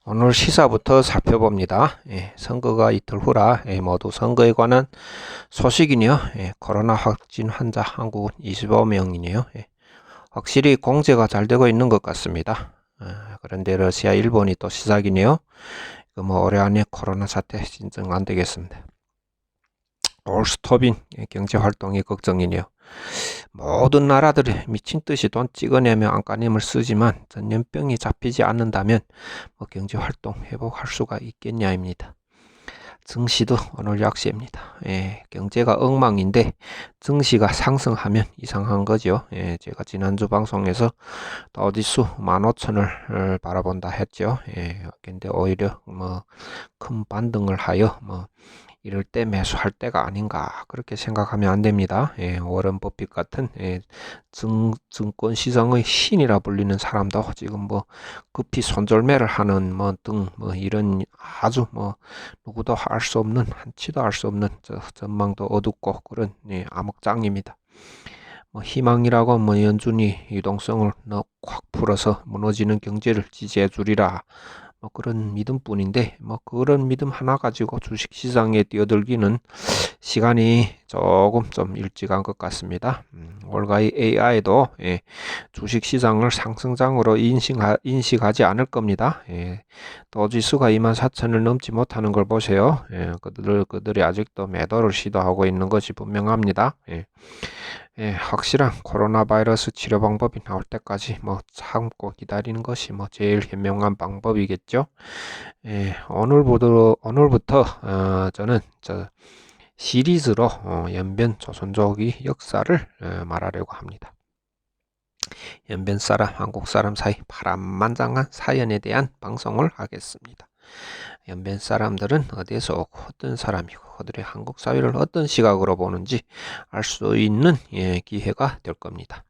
오늘 시사부터 살펴봅니다. 선거가 이틀 후라 모두 선거에 관한 소식이네요. 코로나 확진 환자 한국은 25명이네요. 확실히 공제가 잘 되고 있는 것 같습니다. 그런데 러시아, 일본이 또 시작이네요. 올해 안에 코로나 사태 진정 안 되겠습니다. 올스톱인 경제활동이 걱정이네요. 모든 나라들이 미친 듯이 돈 찍어내며 안간힘을 쓰지만 전염병이 잡히지 않는다면 경제활동 회복할 수가 있겠냐입니다. 증시도 오늘 약세입니다. 경제가 엉망인데 증시가 상승하면 이상한 거죠. 제가 지난주 방송에서 다우지수 15,000을 바라본다 했죠. 근데 오히려 큰 반등을 하여 이럴 때 매수할 때가 아닌가 그렇게 생각하면 안 됩니다. 워런 버핏 같은 증권 시장의 신이라 불리는 사람도 지금 급히 손절매를 하는 등 이런 아주 누구도 할 수 없는 한치도 할 수 없는 전망도 어둡고 그런 암흑장입니다. 희망이라고 연준이 유동성을 확 풀어서 무너지는 경제를 지지해 주리라 그런 믿음뿐인데 그런 믿음 하나 가지고 주식시장에 뛰어들기는 시간이 조금 좀 일찍한 것 같습니다. 올가이 AI도 주식시장을 상승장으로 인식하지 않을 겁니다. 도지수가 24,000을 넘지 못하는 걸 보세요. 그들이 아직도 매도를 시도하고 있는 것이 분명합니다. 확실한 코로나 바이러스 치료 방법이 나올 때까지 참고 기다리는 것이 제일 현명한 방법이겠죠. 오늘부터 저는 시리즈로 연변 조선족의 역사를 말하려고 합니다. 연변 사람, 한국 사람 사이 파란만장한 사연에 대한 방송을 하겠습니다. 연변 사람들은 어디에서 오고 어떤 사람이고 그들의 한국 사회를 어떤 시각으로 보는지 알 수 있는 기회가 될 겁니다.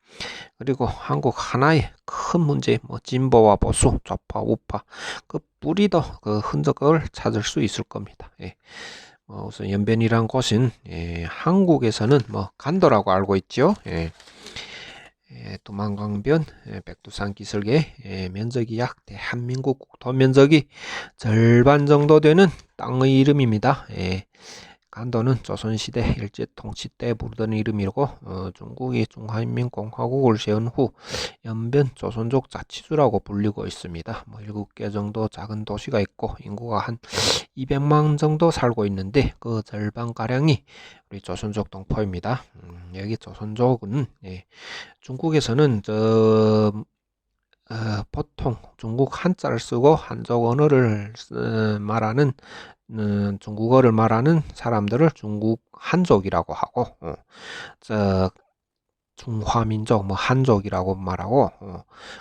그리고 한국 하나의 큰 문제, 진보와 보수, 좌파, 우파 그 뿌리도 그 흔적을 찾을 수 있을 겁니다. 우선 연변이란 곳은 한국에서는 간도라고 알고 있죠. 두만강변, 백두산 기슭의 면적이 약 대한민국 국토 면적이 절반 정도 되는 땅의 이름입니다. 간도는 조선시대 일제통치 때 부르던 이름이고 중국이 중화인민공화국을 세운 후 연변 조선족 자치주라고 불리고 있습니다. 7개 정도 작은 도시가 있고 인구가 한 200만 정도 살고 있는데 그 절반가량이 우리 조선족 동포입니다. 여기 조선족은 중국에서는 보통 중국 한자를 쓰고 한족 언어를 말하는 중국어를 말하는 사람들을 중국 한족이라고 하고 중화민족 한족이라고 말하고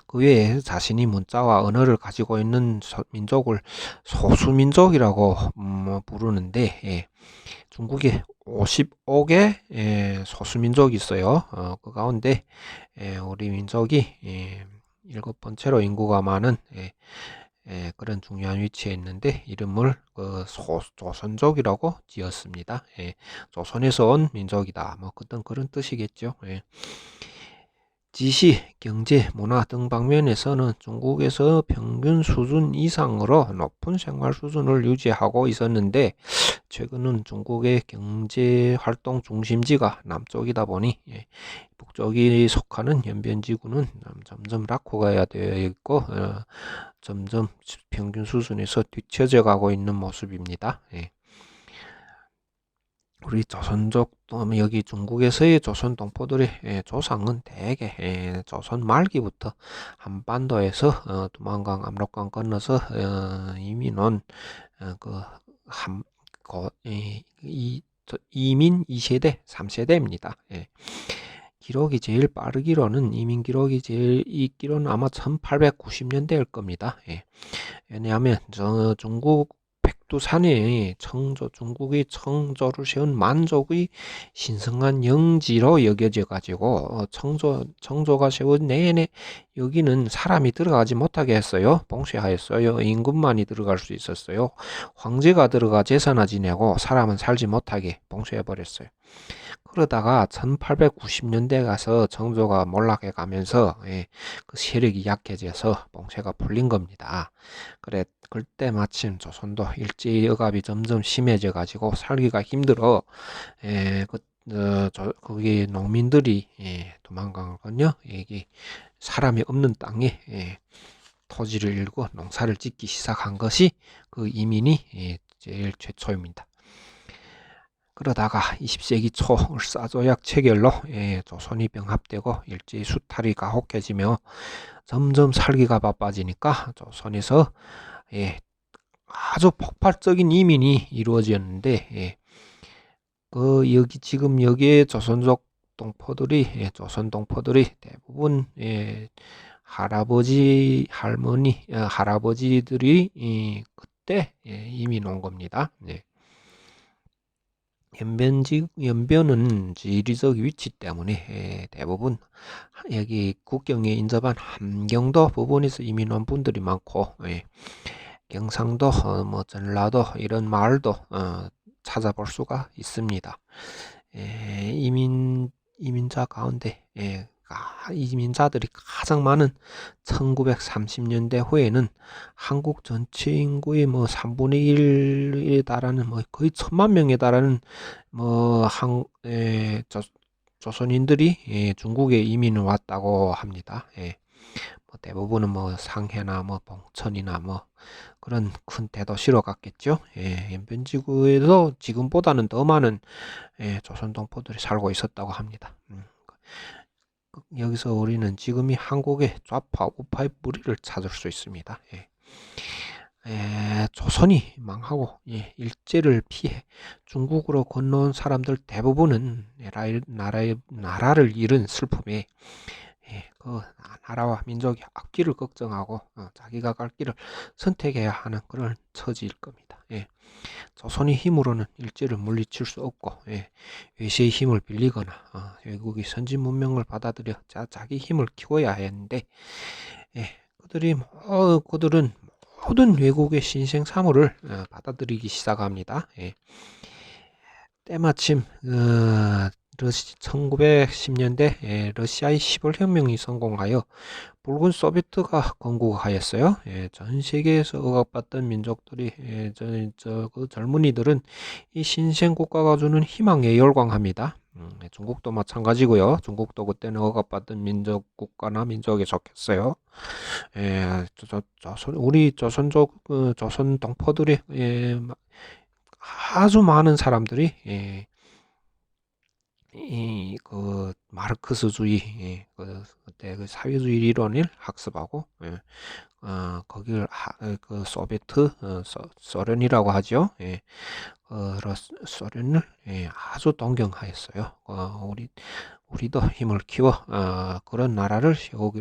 그 외에 자신이 문자와 언어를 가지고 있는 민족을 소수민족이라고 부르는데 중국에 55개 소수민족이 있어요. 그 가운데 우리 민족이 7번째로 인구가 많은 그런 중요한 위치에 있는데 이름을 조선족이라고 지었습니다. 조선에서 온 민족이다. 그런 뜻이겠죠. 지시, 경제, 문화 등 방면에서는 중국에서 평균 수준 이상으로 높은 생활 수준을 유지하고 있었는데 최근은 중국의 경제 활동 중심지가 남쪽이다 보니 북쪽이 속하는 연변지구는 점점 낙후가 되어 있고 점점 평균 수준에서 뒤처져 가고 있는 모습입니다. 우리 조선족 또 여기 중국에서의 조선 동포들의 조상은 대개 조선 말기부터 한반도에서 두만강, 압록강 건너서 이민 온 이민 2세대, 3세대입니다. 기록이 제일 빠르기로는 이민 기록이 제일 있기로는 아마 1890년대일 겁니다. 왜냐하면 중국 백두산이 중국의 청조를 세운 만족의 신성한 영지로 여겨져 가지고 청조가 세운 내내 여기는 사람이 들어가지 못하게 했어요. 봉쇄하였어요. 임금만이 들어갈 수 있었어요. 황제가 들어가 제사나 지내고 사람은 살지 못하게 봉쇄해 버렸어요. 그러다가 1890년대 가서 청조가 몰락해 가면서 그 세력이 약해져서 봉쇄가 풀린 겁니다. 그때 마침 조선도 일제히 억압이 점점 심해져 가지고 살기가 힘들어 거기 농민들이 도망가거든요. 여기 사람이 없는 땅에 토지를 일고 농사를 짓기 시작한 것이 그 이민이 제일 최초입니다. 그러다가 20세기 초 을사조약 체결로 조선이 병합되고 일제히 수탈이 가혹해지며 점점 살기가 바빠지니까 조선에서 아주 폭발적인 이민이 이루어졌는데 지금 여기에 조선족 동포들이 조선 동포들이 대부분 할아버지 할머니 할아버지들이 그때 이민 온 겁니다. 연변은 지리적 위치 때문에 대부분 여기 국경에 인접한 함경도 부분에서 이민 온 분들이 많고 경상도 전라도 이런 마을도 찾아볼 수가 있습니다. 이민자 가운데 이민자들이 가장 많은 1930년대 후에는 한국 전체 인구의 3분의 1에 달하는 거의 1000만 명에 달하는 조선인들이 중국에 이민을 왔다고 합니다. 대부분은 상해나 봉천이나 그런 큰 대도시로 갔겠죠. 연변지구에도 지금보다는 더 많은 조선 동포들이 살고 있었다고 합니다. 여기서 우리는 지금이 한국의 좌파 우파의 뿌리를 찾을 수 있습니다. 조선이 망하고 일제를 피해 중국으로 건너온 사람들 대부분은 나라를 잃은 슬픔에 그 나라와 민족의 앞길을 걱정하고 자기가 갈 길을 선택해야 하는 그런 처지일 겁니다. 조선의 힘으로는 일제를 물리칠 수 없고 외세의 힘을 빌리거나 외국의 선진 문명을 받아들여 자기 힘을 키워야 했는데 그들은 모든 외국의 신생 사물을 받아들이기 시작합니다. 때마침 1910년대 러시아의 10월 혁명이 성공하여 붉은 소비에트가 건국하였어요. 전 세계에서 억압받던 민족들이 그 젊은이들은 이 신생 국가가 주는 희망에 열광합니다. 중국도 마찬가지고요. 중국도 그때는 억압받던 민족 국가나 민족에 속했어요. 우리 조선족 조선 동포들이 아주 많은 사람들이 그 마르크스주의 그때 그 사회주의 이론을 학습하고 거기를 그 소비에트 소련이라고 하죠. 소련을 아주 동경하였어요. 우리도 힘을 키워 그런 나라를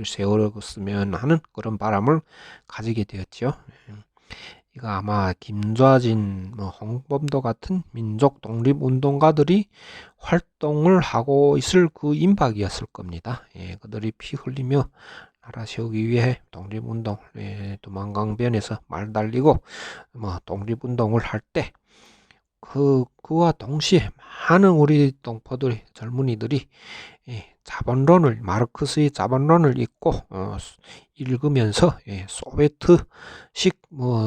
세우려면 하는 그런 바람을 가지게 되었죠. 이거 아마 김좌진, 홍범도 같은 민족 독립 운동가들이 활동을 하고 있을 그 임박이었을 겁니다. 그들이 피 흘리며 나라 세우기 위해 독립운동, 두만강변에서 말 달리고 독립운동을 할 때 그와 동시에 많은 우리 동포들, 젊은이들이 마르크스의 자본론을 읽으면서 소비에트식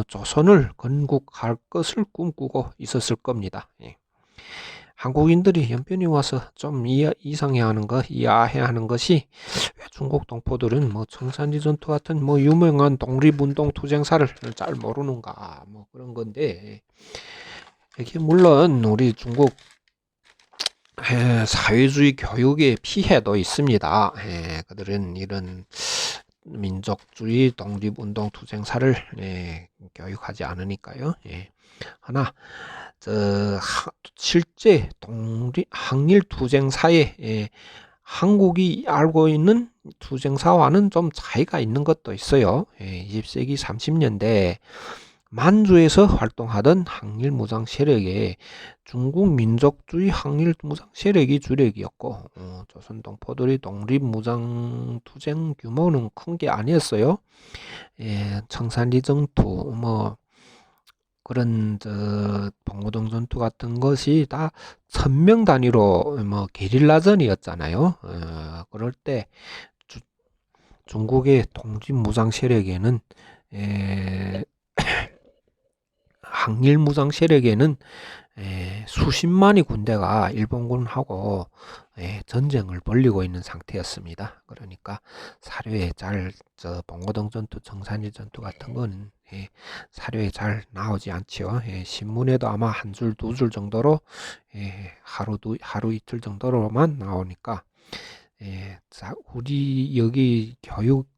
조선을 건국할 것을 꿈꾸고 있었을 겁니다. 한국인들이 연변이 와서 좀 이해해야 하는 것이 왜 중국 동포들은 청산리 전투 같은 유명한 독립운동 투쟁사를 잘 모르는가 그런 건데, 이게 물론 우리 중국 사회주의 교육의 피해도 있습니다. 그들은 이런 민족주의 독립운동 투쟁사를 교육하지 않으니까요. 하나 실제 항일 투쟁사에 한국이 알고 있는 투쟁사와는 좀 차이가 있는 것도 있어요. 20세기 30년대 만주에서 활동하던 항일 무장 세력에 중국 민족주의 항일 무장 세력이 주력이었고, 조선 동포들이 독립 무장 투쟁 규모는 큰 게 아니었어요. 예, 청산리 전투, 그런 봉오동 전투 같은 것이 다 1000명 단위로 게릴라전이었잖아요. 그럴 때 중국의 독립 무장 세력에는 항일 무장 세력에는 수십만의 군대가 일본군하고 전쟁을 벌이고 있는 상태였습니다. 그러니까 사료에 잘 봉오동 전투, 청산리 전투 같은 거는 사료에 잘 나오지 않지요. 신문에도 아마 한 줄, 두 줄 정도로 하루 이틀 정도로만 나오니까 우리 여기 교육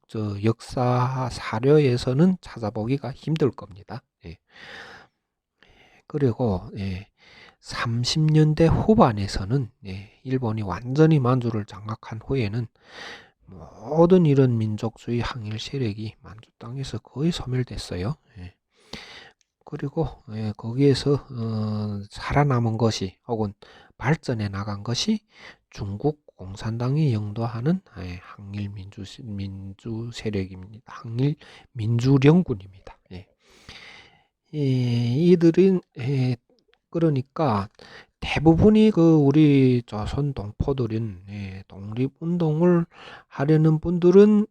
역사 사료에서는 찾아보기가 힘들 겁니다. 그리고 30년대 후반에서는 일본이 완전히 만주를 장악한 후에는 모든 이런 민족주의 항일 세력이 만주 땅에서 거의 소멸됐어요. 그리고 거기에서 살아남은 것이 혹은 발전해 나간 것이 중국 공산당이 영도하는 항일 민주 세력입니다. 항일 민주령군입니다. 이들은 그러니까 대부분이 우리 조선 동포들은 독립운동을 하려는 분들은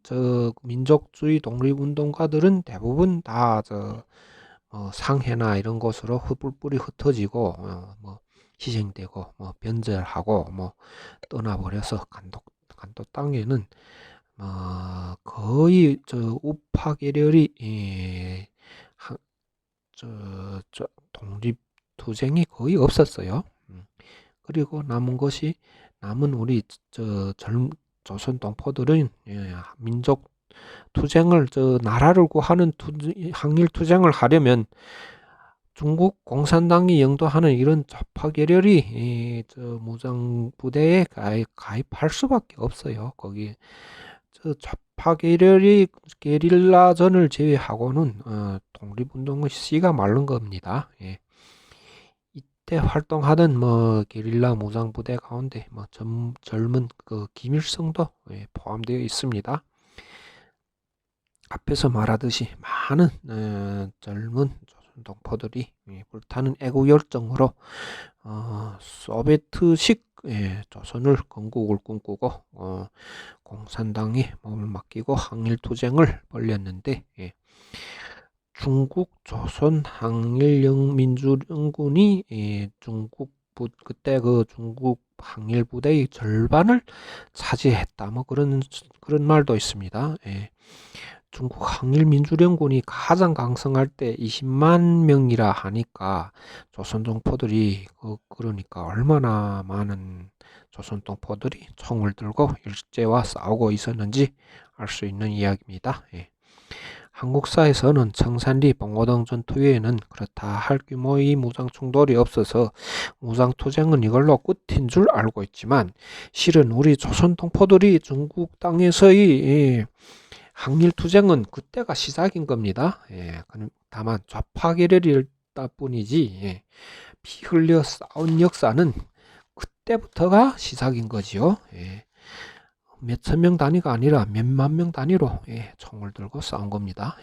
민족주의 독립운동가들은 대부분 다 상해나 이런 곳으로 뿔뿔이 흩어지고 희생되고 변절하고 떠나버려서 간도 땅에는 거의 우파 계열이 독립 투쟁이 거의 없었어요. 그리고 남은 우리 조선 동포들은 민족 투쟁을 나라를 구하는 항일 투쟁을 하려면 중국 공산당이 영도하는 이런 좌파 계열이 무장 부대에 가입할 수밖에 없어요. 거기 좌파 계열이 게릴라전을 제외하고는 독립운동의 씨가 마른 겁니다. 이때 활동하던 게릴라 무장 부대 가운데 젊은 김일성도 포함되어 있습니다. 앞에서 말하듯이 많은 젊은 조선 동포들이 불타는 애국 열정으로 소비에트식 조선을 건국을 꿈꾸고 공산당에 몸을 맡기고 항일투쟁을 벌였는데 중국 조선 항일민주령군이 그때 중국 항일부대의 절반을 차지했다. 그런 말도 있습니다. 중국 항일민주령군이 가장 강성할 때 20만 명이라 하니까 조선 동포들이 그러니까 얼마나 많은 조선 동포들이 총을 들고 일제와 싸우고 있었는지 알 수 있는 이야기입니다. 한국사에서는 청산리 봉오동 전투 외에는 그렇다 할 규모의 무장 충돌이 없어서 무장투쟁은 이걸로 끝인 줄 알고 있지만 실은 우리 조선 동포들이 중국 땅에서의 항일투쟁은 그때가 시작인 겁니다. 다만 좌파 계열이다 뿐이지 피 흘려 싸운 역사는 그때부터가 시작인 거지요. 몇천 명 단위가 아니라 몇만 명 단위로 총을 들고 싸운 겁니다.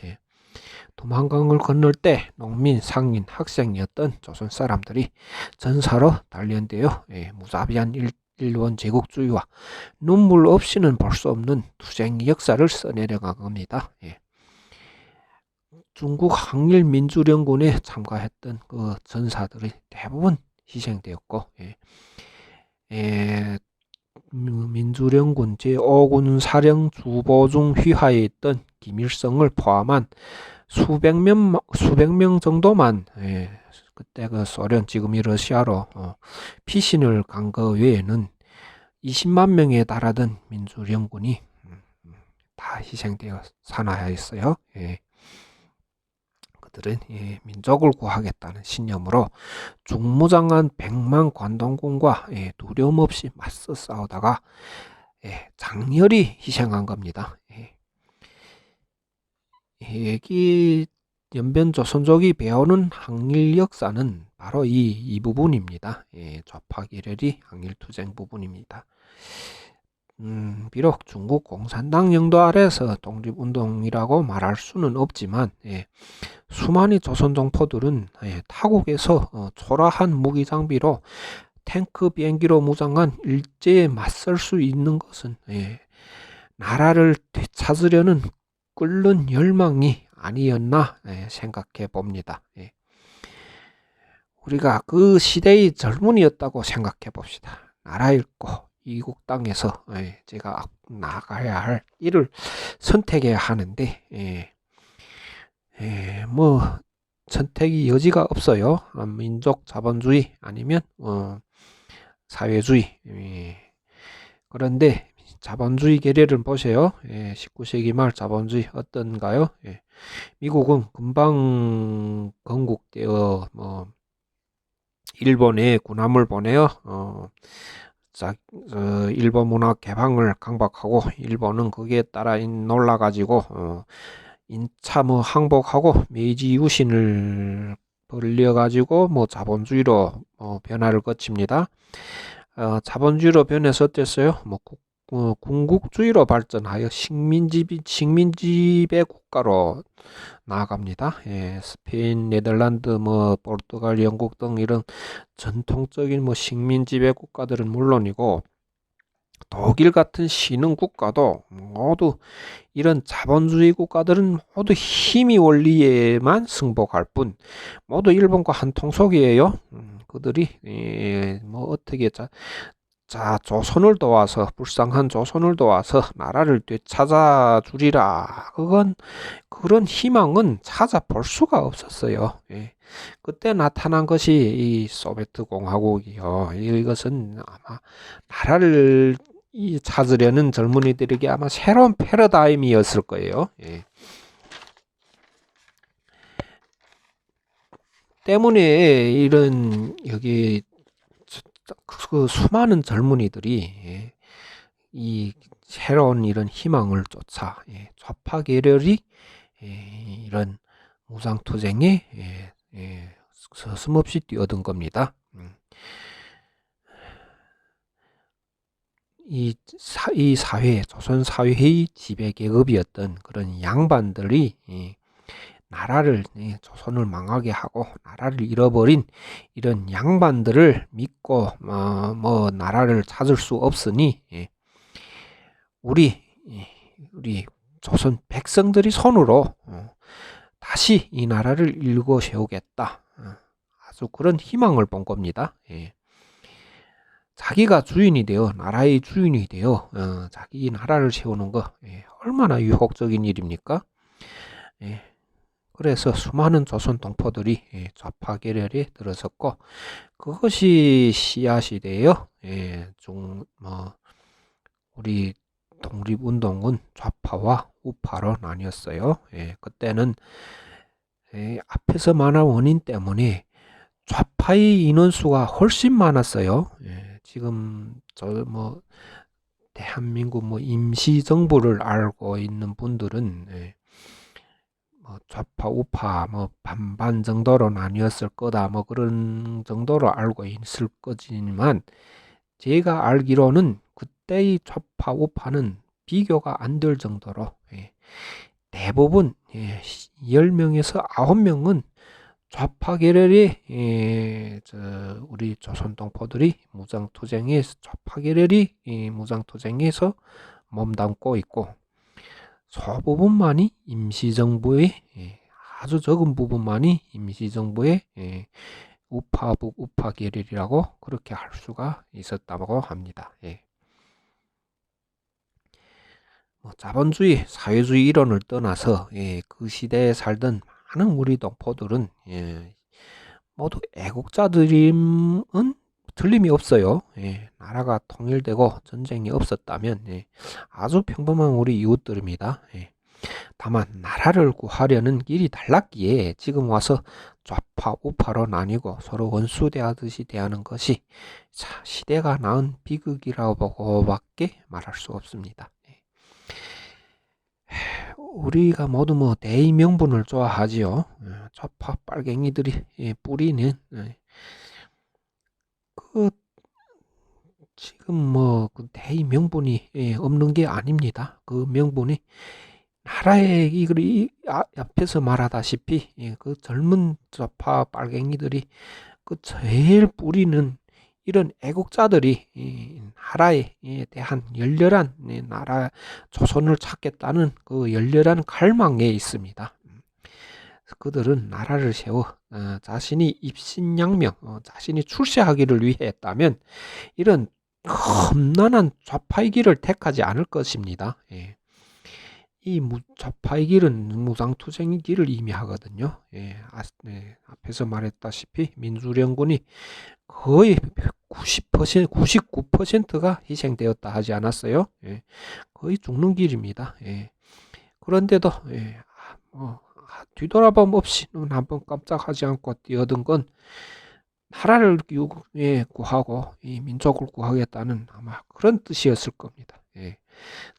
도망강을 건널 때 농민, 상인, 학생이었던 조선 사람들이 전사로 단련되어 무자비한 일본 제국주의와 눈물 없이는 볼 수 없는 투쟁 역사를 써내려간 겁니다. 중국 항일민주령군에 참가했던 그 전사들이 대부분 희생되었고 민주령군 제5군 사령 주보중 휘하에 있던 김일성을 포함한 수백 명 정도만 그때 소련 지금이 러시아로 피신을 간 거 외에는 20만 명에 달하던 민주령군이 다 희생되어 산화하였어요. 그들은 민족을 구하겠다는 신념으로 중무장한 100만 관동군과 두려움 없이 맞서 싸우다가 장렬히 희생한 겁니다. 여기 연변 조선족이 배우는 항일 역사는 바로 이 부분입니다. 좌파 계열이 항일투쟁 부분입니다. 비록 중국 공산당 영도 아래서 독립운동이라고 말할 수는 없지만 수많은 조선 동포들은 타국에서 초라한 무기 장비로 탱크 비행기로 무장한 일제에 맞설 수 있는 것은 나라를 되찾으려는 끓는 열망이 아니었나 생각해 봅니다. 우리가 그 시대의 젊은이였다고 생각해 봅시다. 나라 잃고 이국 땅에서 제가 나가야 할 일을 선택해야 하는데 뭐 선택의 여지가 없어요. 민족 자본주의 아니면 사회주의. 그런데 자본주의 계례를 보세요. 19세기 말 자본주의 어떤가요? 미국은 금방 건국되어 일본에 군함을 보내요. 일본 문화 개방을 강박하고 일본은 거기에 따라 놀라가지고 인차 항복하고 메이지 유신을 벌려가지고 자본주의로 변화를 거칩니다. 자본주의로 변해서 어땠어요? 군국주의로 발전하여 식민지배 국가로 나아갑니다. 스페인, 네덜란드, 포르투갈, 영국 등 이런 전통적인 식민지배 국가들은 물론이고 독일 같은 신흥 국가도 모두 이런 자본주의 국가들은 모두 힘의 원리에만 승복할 뿐 모두 일본과 한 통속이에요. 그들이 어떻게 조선을 도와서 불쌍한 조선을 도와서 나라를 되찾아 주리라. 그런 희망은 찾아볼 수가 없었어요. 그때 나타난 것이 이 소비에트 공화국이요. 이것은 아마 나라를 찾으려는 젊은이들에게 아마 새로운 패러다임이었을 거예요. 때문에 이런 여기 그 수많은 젊은이들이 이 새로운 이런 희망을 쫓아 좌파 계열이 이런 무장투쟁에 서슴없이 뛰어든 겁니다. 이 사회, 조선 사회의 지배계급이었던 그런 양반들이 나라를 조선을 망하게 하고 나라를 잃어버린 이런 양반들을 믿고 나라를 찾을 수 없으니 우리 조선 백성들이 손으로 다시 이 나라를 일궈 세우겠다. 아주 그런 희망을 본 겁니다. 자기가 주인이 되어 나라의 주인이 되어 자기 나라를 세우는 거 얼마나 유혹적인 일입니까? 그래서 수많은 조선 동포들이 좌파 계열에 들어섰고 그것이 씨앗이 되어 우리 독립운동은 좌파와 우파로 나뉘었어요. 그때는 앞에서 말한 원인 때문에 좌파의 인원수가 훨씬 많았어요. 지금 대한민국 임시정부를 알고 있는 분들은 좌파 우파 반반 정도로 나뉘었을 거다 그런 정도로 알고 있을 거지만 제가 알기로는 그때의 좌파 우파는 비교가 안 될 정도로 대부분 10명에서 9명은 좌파 계열의 우리 조선 동포들이 좌파 계열이 무장투쟁에서 몸담고 있고 소부분만이 임시정부의 아주 적은 부분만이 임시정부의 우파북 우파 계열이라고 그렇게 할 수가 있었다고 합니다. 자본주의, 사회주의 이론을 떠나서 그 시대에 살던 많은 우리 동포들은 모두 애국자들임은 틀림이 없어요. 나라가 통일되고 전쟁이 없었다면 아주 평범한 우리 이웃들입니다. 다만 나라를 구하려는 길이 달랐기에 지금 와서 좌파 우파로 나뉘고 서로 원수대하듯이 대하는 것이 시대가 낳은 비극이라고 보고밖에 말할 수 없습니다. 우리가 모두 뭐 대의 명분을 좋아하지요. 좌파 빨갱이들이 뿌리는 그 지금 뭐 그 대의 명분이 없는 게 아닙니다. 그 명분이 나라의 이걸 앞에서 말하다시피 그 젊은 좌파 빨갱이들이 그 제일 뿌리는 이런 애국자들이 나라에 대한 열렬한 나라 조선을 찾겠다는 그 열렬한 갈망에 있습니다. 그들은 나라를 세워 자신이 입신양명, 자신이 출세하기를 위해 했다면 이런 험난한 좌파의 길을 택하지 않을 것입니다. 이 좌파의 길은 무장투쟁의 길을 의미하거든요. 앞에서 말했다시피 민주령군이 거의 90%, 99%가 희생되었다 하지 않았어요? 거의 죽는 길입니다. 그런데도 뒤돌아봄 없이 눈 한번 깜짝하지 않고 뛰어든 건 나라를 구하고 이 민족을 구하겠다는 아마 그런 뜻이었을 겁니다.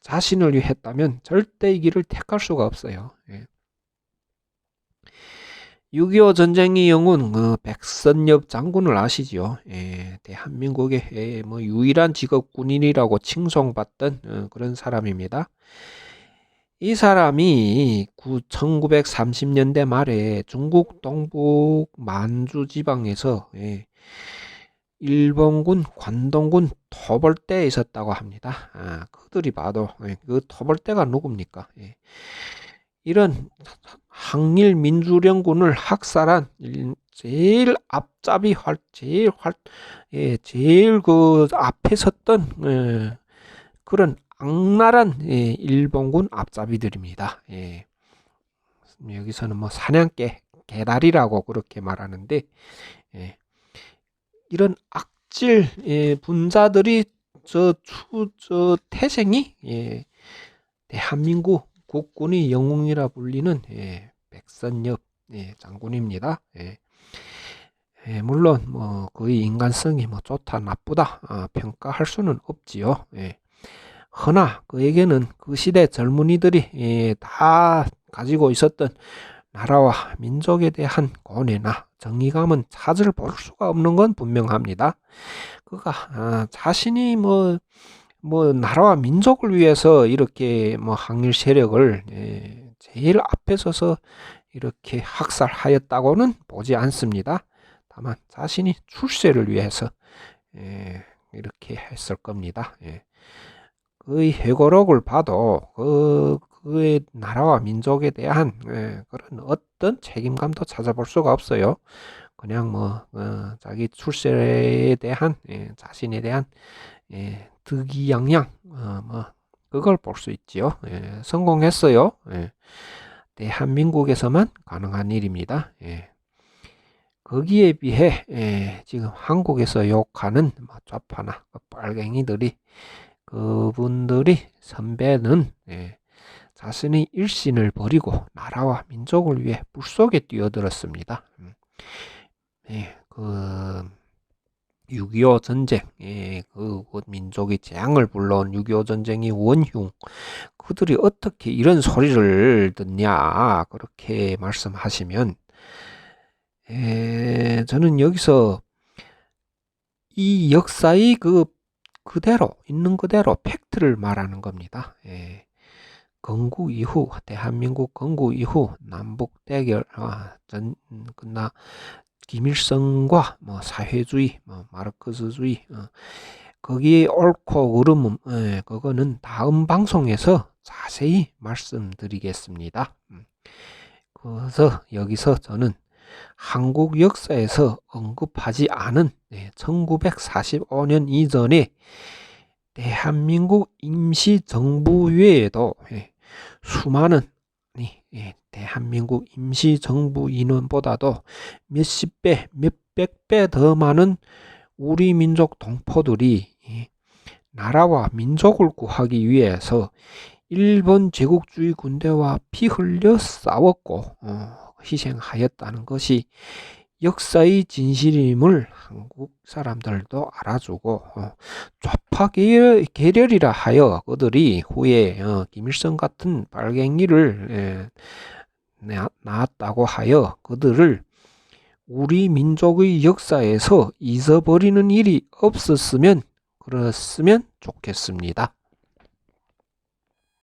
자신을 위해 했다면 절대 이 길을 택할 수가 없어요. 6.25 전쟁의 영웅 백선엽 장군을 아시죠? 대한민국의 뭐 유일한 직업 군인이라고 칭송받던 그런 사람입니다. 이 사람이 1930년대 말에 중국 동북 만주 지방에서 일본군 관동군 토벌대에 있었다고 합니다. 그들이 봐도 그 토벌대가 누굽니까? 이런 항일 민주령군을 학살한 제일 앞잡이 제일 그 앞에 섰던 그런 악랄한 일본군 앞잡이들입니다. 여기서는 뭐 사냥개 개다리라고 그렇게 말하는데 이런 악질 분자들이 저 태생이 대한민국 국군의 영웅이라 불리는 백선엽 장군입니다. 물론 뭐 그의 인간성이 뭐 좋다 나쁘다 평가할 수는 없지요. 허나 그에게는 그 시대 젊은이들이 다 가지고 있었던 나라와 민족에 대한 고뇌나 정의감은 찾을 볼 수가 없는 건 분명합니다. 그가 자신이 뭐 나라와 민족을 위해서 이렇게 뭐 항일 세력을 제일 앞에 서서 이렇게 학살하였다고는 보지 않습니다. 다만 자신이 출세를 위해서 이렇게 했을 겁니다. 그의 회고록을 봐도 그의 나라와 민족에 대한 그런 어떤 책임감도 찾아볼 수가 없어요. 그냥 뭐 자기 출세에 대한 자신에 대한 득이양양 뭐 그걸 볼 수 있지요. 성공했어요. 대한민국에서만 가능한 일입니다. 거기에 비해 지금 한국에서 욕하는 좌파나 빨갱이들이 그분들이 선배는 자신의 일신을 버리고 나라와 민족을 위해 불속에 뛰어들었습니다. 그 6.25 전쟁, 그 민족의 재앙을 불러온 6.25 전쟁의 원흉, 그들이 어떻게 이런 소리를 듣냐 그렇게 말씀하시면 저는 여기서 이 역사의 그대로 있는 그대로 팩트를 말하는 겁니다. 건국 이후 대한민국 건국 이후 남북 대결 끝나 김일성과 뭐 사회주의, 마르크스주의 거기에 옳고 그름은 그거는 다음 방송에서 자세히 말씀드리겠습니다. 그래서 여기서 저는 한국 역사에서 언급하지 않은 1945년 이전에 대한민국 임시정부 외에도 수많은 대한민국 임시정부 인원보다도 몇십 배, 몇백 배 더 많은 우리 민족 동포들이 나라와 민족을 구하기 위해서 일본 제국주의 군대와 피 흘려 싸웠고 희생하였다는 것이 역사의 진실임을 한국 사람들도 알아주고 좌파 계열이라 하여 그들이 후에 김일성 같은 빨갱이를 낳았다고 하여 그들을 우리 민족의 역사에서 잊어버리는 일이 없었으면 그렇으면 좋겠습니다.